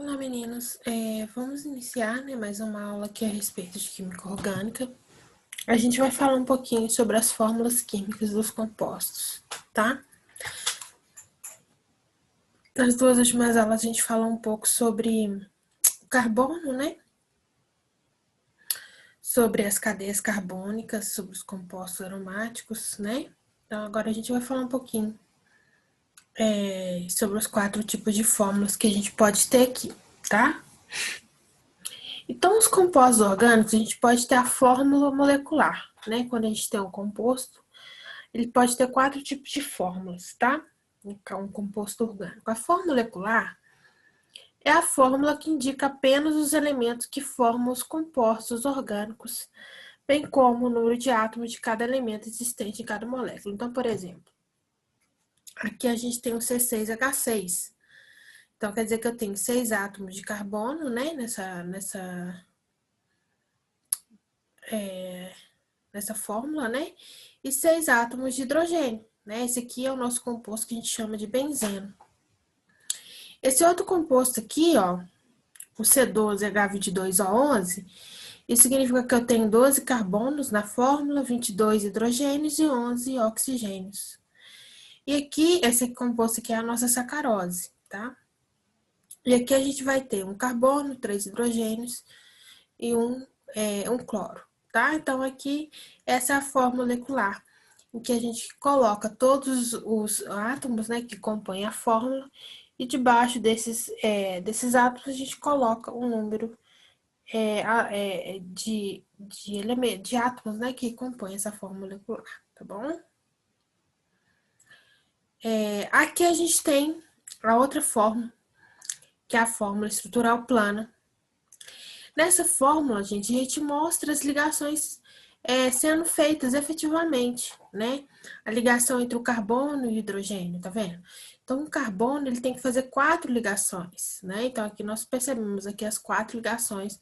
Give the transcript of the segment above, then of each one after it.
Olá, meninos. Vamos iniciar, mais uma aula aqui a respeito de química orgânica. A gente vai falar um pouquinho sobre as fórmulas químicas dos compostos, tá? Nas duas últimas aulas a gente falou um pouco sobre o carbono, sobre as cadeias carbônicas, sobre os compostos aromáticos, Então agora a gente vai falar um pouquinho sobre os 4 tipos de fórmulas que a gente pode ter aqui, tá? Então, os compostos orgânicos, a gente pode ter a fórmula molecular, Quando a gente tem um composto, ele pode ter 4 tipos de fórmulas, tá? Um composto orgânico. A fórmula molecular é a fórmula que indica apenas os elementos que formam os compostos orgânicos, bem como o número de átomos de cada elemento existente em cada molécula. Então, por exemplo, aqui a gente tem o C6H6. Então, quer dizer que eu tenho 6 átomos de carbono, nessa fórmula, E 6 átomos de hidrogênio, Esse aqui é o nosso composto que a gente chama de benzeno. Esse outro composto aqui, ó, o C12H22O11, isso significa que eu tenho 12 carbonos na fórmula, 22 hidrogênios e 11 oxigênios. E aqui, esse composto aqui é a nossa sacarose, tá? E aqui a gente vai ter um carbono, 3 hidrogênios e um cloro, tá? Então, aqui, essa é a fórmula molecular, em que a gente coloca todos os átomos, que compõem a fórmula, e debaixo desses átomos a gente coloca um número de átomos, que compõem essa fórmula molecular, tá bom? Aqui a gente tem a outra fórmula, que é a fórmula estrutural plana. Nessa fórmula, gente, a gente mostra as ligações sendo feitas efetivamente, A ligação entre o carbono e o hidrogênio, tá vendo? Então, o carbono, ele tem que fazer 4 ligações, Então, aqui nós percebemos aqui as 4 ligações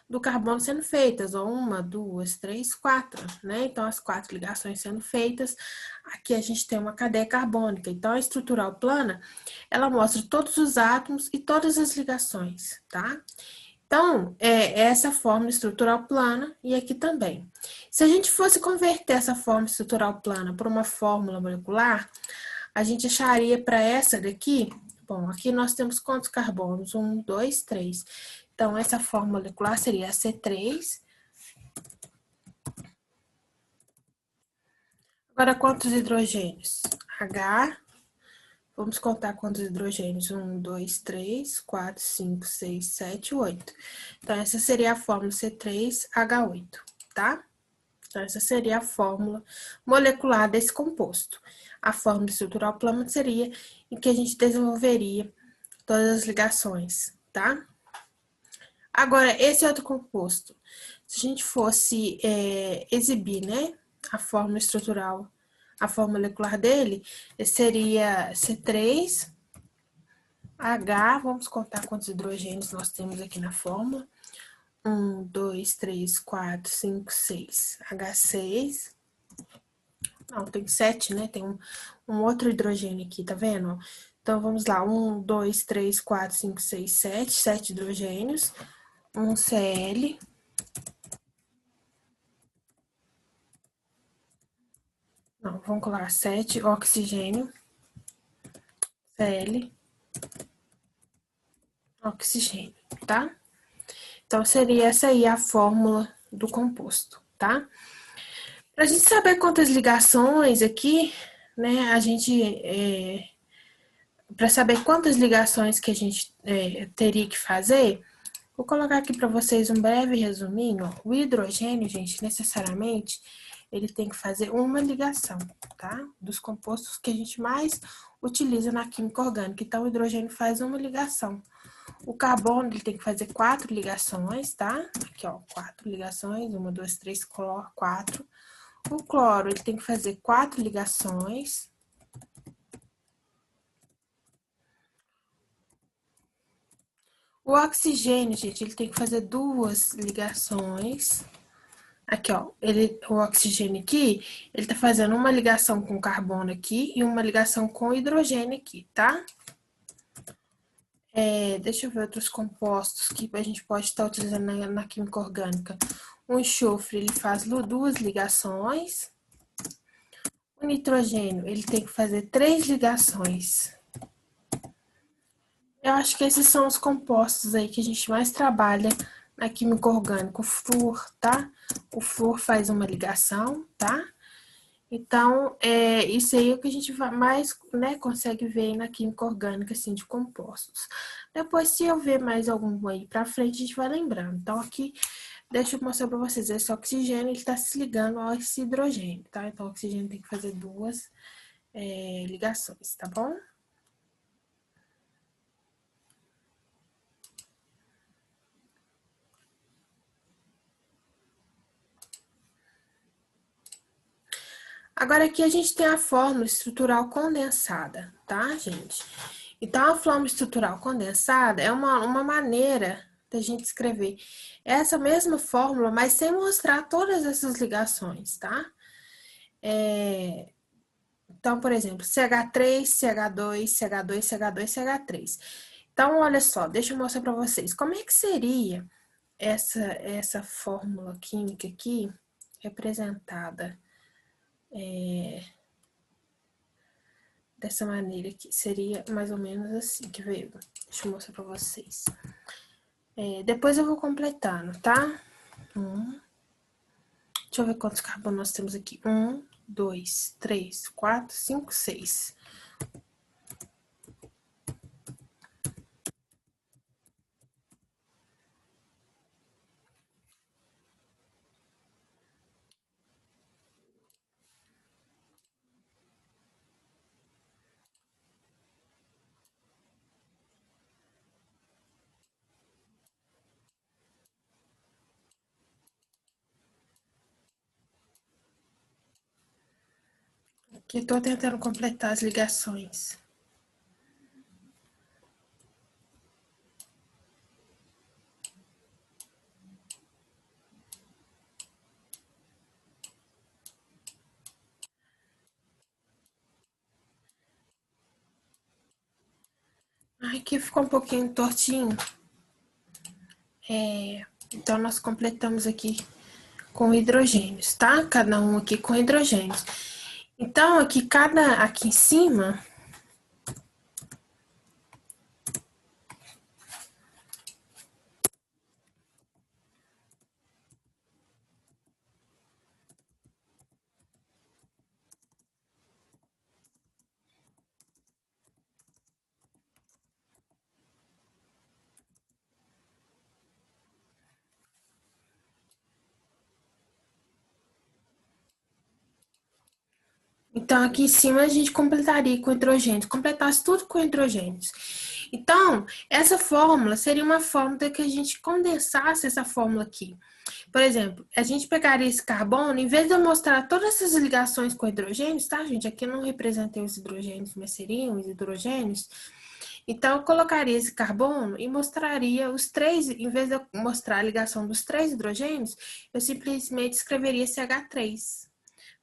do carbono sendo feitas, ó, 1, 2, 3, 4, Então, as 4 ligações sendo feitas, aqui a gente tem uma cadeia carbônica. Então, a estrutural plana, ela mostra todos os átomos e todas as ligações, tá? Então, essa fórmula estrutural plana e aqui também. Se a gente fosse converter essa fórmula estrutural plana para uma fórmula molecular, a gente acharia para essa daqui, bom, aqui nós temos quantos carbonos? 1, 2, 3. Então, essa fórmula molecular seria C3. Agora, quantos hidrogênios? H. Vamos contar quantos hidrogênios? 1, 2, 3, 4, 5, 6, 7, 8. Então, essa seria a fórmula C3H8, tá? Então, essa seria a fórmula molecular desse composto. A fórmula estrutural plana seria em que a gente desenvolveria todas as ligações, tá? Agora, esse outro composto, se a gente fosse exibir, a fórmula estrutural, a fórmula molecular dele, seria C3H, vamos contar quantos hidrogênios nós temos aqui na fórmula. 1, 2, 3, 4, 5, 6. H6. Não, tem 7, Tem um outro hidrogênio aqui, tá vendo? Então, vamos lá. 1, 2, 3, 4, 5, 6, 7. 7 hidrogênios. Um Cl. Não, vamos colocar 7 oxigênio. Cl. Oxigênio, tá? Então, seria essa aí a fórmula do composto, tá? Pra gente saber quantas ligações aqui, a gente... para saber quantas ligações que a gente teria que fazer, vou colocar aqui para vocês um breve resuminho. O hidrogênio, gente, necessariamente, ele tem que fazer uma ligação, tá? Dos compostos que a gente mais utiliza na química orgânica. Então, o hidrogênio faz uma ligação. O carbono, ele tem que fazer 4 ligações, tá? Aqui, ó, 4 ligações, 1, 2, 3, 4. O cloro, ele tem que fazer 4 ligações. O oxigênio, gente, ele tem que fazer 2 ligações. Aqui, ó, o oxigênio aqui, ele tá fazendo uma ligação com o carbono aqui e uma ligação com o hidrogênio aqui, tá? Deixa eu ver outros compostos que a gente pode estar utilizando na química orgânica. O enxofre, ele faz duas ligações. O nitrogênio, ele tem que fazer 3 ligações. Eu acho que esses são os compostos aí que a gente mais trabalha na química orgânica. O flúor, tá? O flúor faz uma ligação, tá? Então, isso aí é o que a gente mais, né, consegue ver na química orgânica, assim, de compostos. Depois, se eu ver mais algum aí pra frente, a gente vai lembrando. Então, aqui, deixa eu mostrar pra vocês. Esse oxigênio, ele tá se ligando ao esse hidrogênio, tá? Então, o oxigênio tem que fazer 2 ligações, tá bom? Agora, aqui a gente tem a fórmula estrutural condensada, tá, gente? Então, a fórmula estrutural condensada é uma maneira da gente escrever essa mesma fórmula, mas sem mostrar todas essas ligações, tá? Então, por exemplo, CH3, CH2, CH2, CH2, CH3. Então, olha só, deixa eu mostrar para vocês. Como é que seria essa fórmula química aqui, representada dessa maneira aqui? Seria mais ou menos assim, que veio. Deixa eu mostrar para vocês. Depois eu vou completando, tá? Deixa eu ver quantos carbonos nós temos aqui. 1, 2, 3, 4, 5, 6. Aqui tô tentando completar as ligações. Aqui ficou um pouquinho tortinho. Então, nós completamos aqui com hidrogênios, tá? Cada um aqui com hidrogênios. Então, aqui em cima, então, aqui em cima a gente completaria com hidrogênios, completasse tudo com hidrogênios. Então, essa fórmula seria uma fórmula que a gente condensasse essa fórmula aqui. Por exemplo, a gente pegaria esse carbono, em vez de eu mostrar todas essas ligações com hidrogênios, tá, gente? Aqui eu não representei os hidrogênios, mas seriam os hidrogênios. Então, eu colocaria esse carbono e mostraria os 3, em vez de eu mostrar a ligação dos 3 hidrogênios, eu simplesmente escreveria CH3.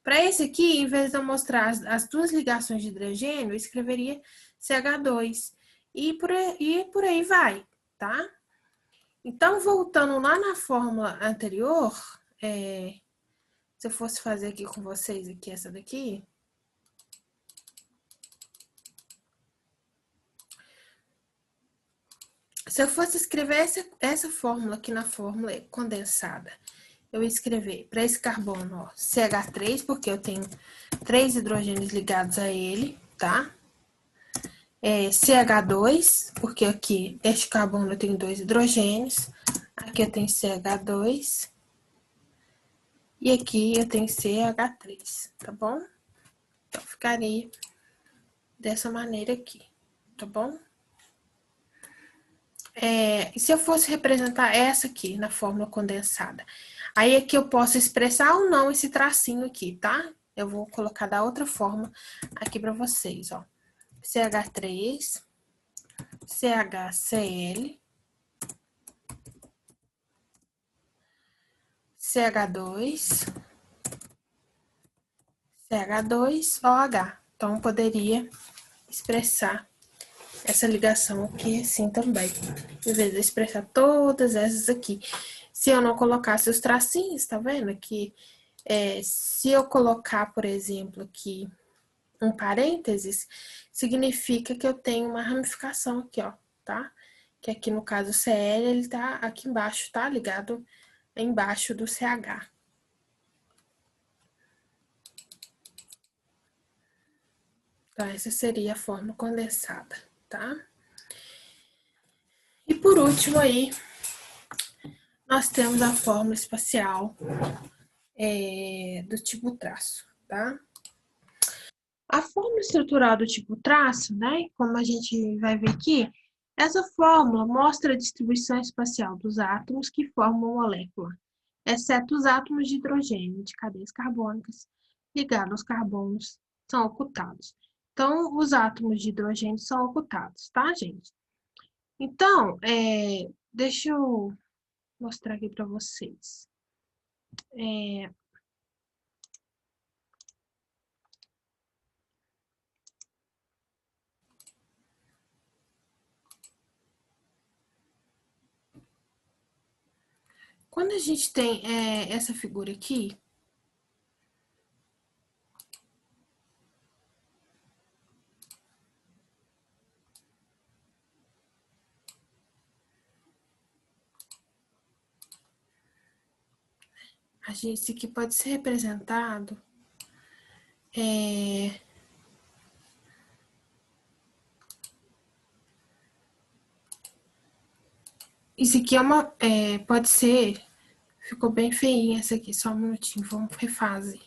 Para esse aqui, em vez de eu mostrar as 2 ligações de hidrogênio, eu escreveria CH2. E por aí vai, tá? Então, voltando lá na fórmula anterior, se eu fosse fazer aqui com vocês, aqui essa daqui, se eu fosse escrever essa fórmula aqui na fórmula condensada, eu ia escrever para esse carbono, ó, CH3, porque eu tenho 3 hidrogênios ligados a ele, tá? CH2, porque aqui, este carbono eu tenho 2 hidrogênios, aqui eu tenho CH2, e aqui eu tenho CH3, tá bom? Então, ficaria dessa maneira aqui, tá bom? E se eu fosse representar essa aqui na fórmula condensada, aí aqui eu posso expressar ou não esse tracinho aqui, tá? Eu vou colocar da outra forma aqui para vocês, ó. CH3, CHCl, CH2, CH2, OH. Então, eu poderia expressar essa ligação aqui assim também. Em vez de expressar todas essas aqui. Se eu não colocasse os tracinhos, tá vendo? Aqui, se eu colocar, por exemplo, aqui um parênteses, significa que eu tenho uma ramificação aqui, ó, tá? Que aqui no caso o CL, ele tá aqui embaixo, tá? Ligado embaixo do CH. Então, essa seria a forma condensada, tá? E por último aí, nós temos a fórmula espacial do tipo traço, tá? A fórmula estrutural do tipo traço, né, como a gente vai ver aqui, essa fórmula mostra a distribuição espacial dos átomos que formam a molécula, exceto os átomos de hidrogênio de cadeias carbônicas ligados aos carbonos são ocultados. Então, os átomos de hidrogênio são ocultados, tá, gente? Então, deixa eu mostrar aqui para vocês. Quando a gente tem essa figura aqui, isso aqui pode ser representado isso aqui pode ser, ficou bem feinha essa aqui, só um minutinho, vamos refazer.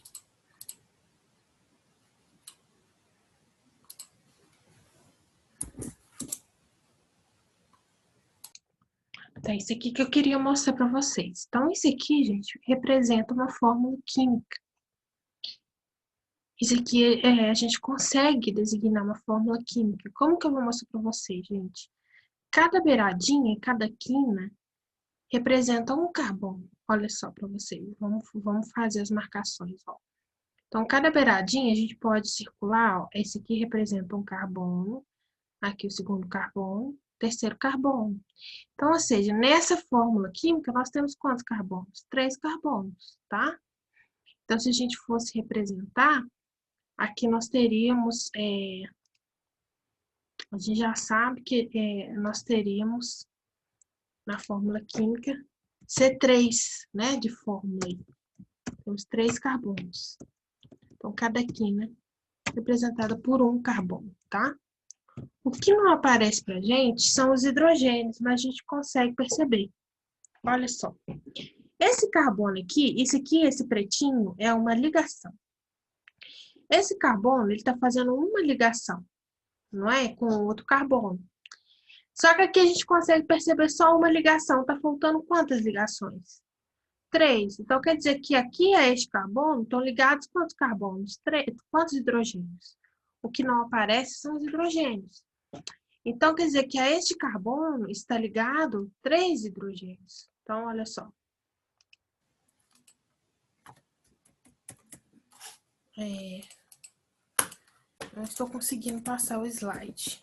Então, isso aqui que eu queria mostrar para vocês. Então, isso aqui, gente, representa uma fórmula química. Isso aqui, a gente consegue designar uma fórmula química. Como que eu vou mostrar para vocês, gente? Cada beiradinha, cada quina, representa um carbono. Olha só para vocês, vamos fazer as marcações, ó. Então, cada beiradinha a gente pode circular, ó. Esse aqui representa um carbono, aqui o segundo carbono, terceiro carbono. Então, ou seja, nessa fórmula química, nós temos quantos carbonos? 3 carbonos, tá? Então, se a gente fosse representar, aqui nós teríamos, a gente já sabe que nós teríamos, na fórmula química, C3, né, de fórmula aí. Temos 3 carbonos. Então, cada quina é representada por um carbono, tá? O que não aparece pra gente são os hidrogênios, mas a gente consegue perceber. Olha só. Esse carbono aqui, esse pretinho, é uma ligação. Esse carbono, ele está fazendo uma ligação, não é? Com outro carbono. Só que aqui a gente consegue perceber só uma ligação. Está faltando quantas ligações? 3. Então, quer dizer que aqui a este carbono estão ligados quantos carbonos? 3. Quantos hidrogênios? O que não aparece são os hidrogênios. Então, quer dizer que a este carbono está ligado 3 hidrogênios. Então, olha só. Não estou conseguindo passar o slide.